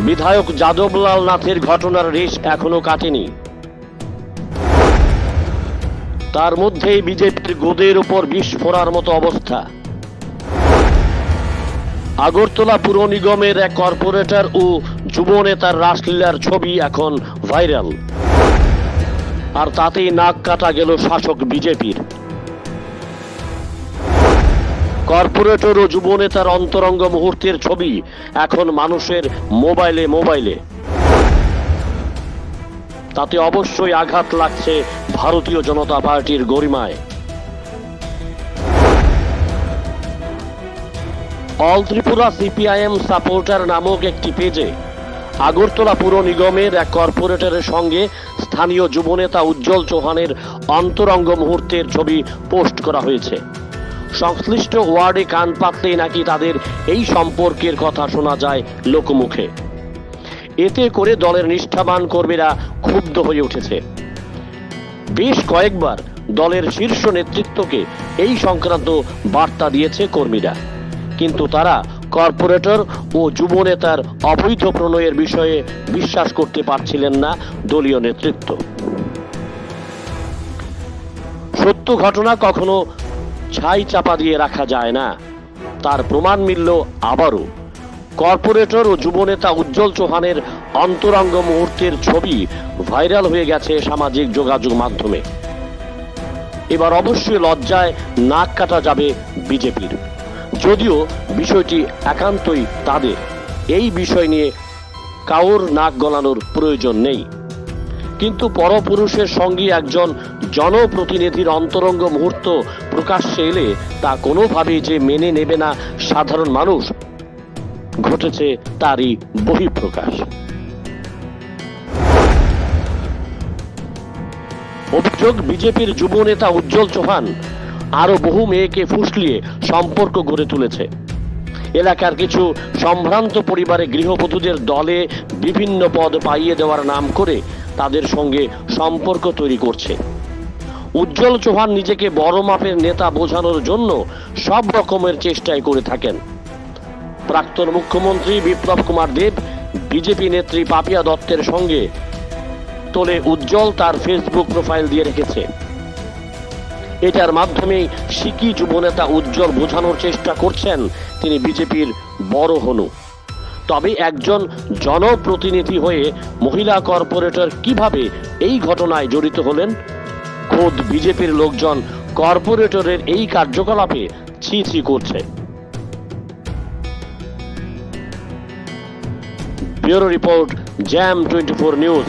বিধায়ক যাদবলাল নাথের ঘটনার রেশ এখনো কাটেনি। তার মধ্যেই বিজেপির গোদের উপর বিষ ফোড়ার মতো অবস্থা। আগরতলা পুর নিগমের এক কর্পোরেটর ও যুব নেতার রাসলীলার ছবি এখন ভাইরাল, আর তাতেই নাক কাটা গেল শাসক বিজেপির। কর্পোরেটর ও যুব নেতার অন্তরঙ্গ মুহূর্তের ছবি এখন মানুষের মোবাইলে মোবাইলে। তাতে অবশ্যই আঘাত লাগছে ভারতীয় জনতা পার্টির গরিমায়। অল ত্রিপুরা সিপিআইএম সাপোর্টার নামক একটি পেজে আগরতলা পুর নিগমের এক কর্পোরেটরের সঙ্গে স্থানীয় যুবনেতা উজ্জ্বল চৌহানের অন্তরঙ্গ মুহূর্তের ছবি পোস্ট করা হয়েছে। সংশ্লিষ্ট ওয়ার্ডে কান পাতলেই নাকি তাদের এই সম্পর্কের কথা শোনা যায় লোকমুখে। এতে করে দলের নিষ্ঠাবান কর্মীরা ক্ষুব্ধ হয়ে উঠেছে। বেশ কয়েকবার দলের শীর্ষ নেতৃত্বকে এই সংক্রান্ত বার্তা দিয়েছে কর্মীরা, কিন্তু তারা কর্পোরেটর ও যুব নেতার অবৈধ প্রণয়ের বিষয়ে বিশ্বাস করতে পারছিলেন না দলীয় নেতৃত্ব। সত্য ঘটনা কখনো ছাই চাপা দিয়ে রাখা যায় না, তার প্রমাণ মিলল আবারও। কর্পোরেটর ও যুবনেতা উজ্জ্বল চৌহানের অন্তরঙ্গ মুহূর্তের ছবি ভাইরাল হয়ে গেছে সামাজিক যোগাযোগ মাধ্যমে। এবার অবশ্যই লজ্জায় নাক কাটা যাবে বিজেপির, যদিও বিষয়টি একান্তই তাদের। এই বিষয় নিয়ে কাউর নাক গলানোর প্রয়োজন নেই, কিন্তু পরপুরুষের সঙ্গে একজন জনপ্রতিনিধির অন্তরঙ্গ মুহূর্ত প্রকাশ্যে এলে তা কোনোভাবেই যে মেনে নেবে না সাধারণ মানুষ, ঘটেছে তারই বহিঃপ্রকাশ। অভিযোগ, বিজেপির যুব নেতা উজ্জ্বল চৌহান আরো বহু মেয়েকে ফুসলিয়ে সম্পর্ক গড়ে তুলেছে। এলাকার কিছু সম্ভ্রান্ত পরিবারে গৃহবধূদের দলে বিভিন্ন পদ পাইয়ে দেওয়ার নাম করে তাদের সঙ্গে সম্পর্ক তৈরি করছে। উজ্জ্বল চৌহান নিজেকে বড় মাপের নেতা বোঝানোর জন্য সব রকমের চেষ্টাই করে থাকেন। প্রাক্তন মুখ্যমন্ত্রী বিপ্লব কুমার দেব বিজেপি নেত্রী পাপিয়া দত্তের সঙ্গে তোলে উজ্জ্বল তার ফেসবুক প্রোফাইল দিয়ে রেখেছে। এটার মাধ্যমে শিকি যুবনেতা উজ্জ্বল বোঝানোর চেষ্টা করছেন তিনি বিজেপির বড় হনু। তবে একজন জনপ্রতিনিধি হয়ে মহিলা কর্পোরেটর কিভাবে এই ঘটনায় জড়িত হলেন? খোদ বিজেপির লোকজন কর্পোরেটরের এই কার্যকলাপে ছি ছি করছে। Bureau report, jam 24 news.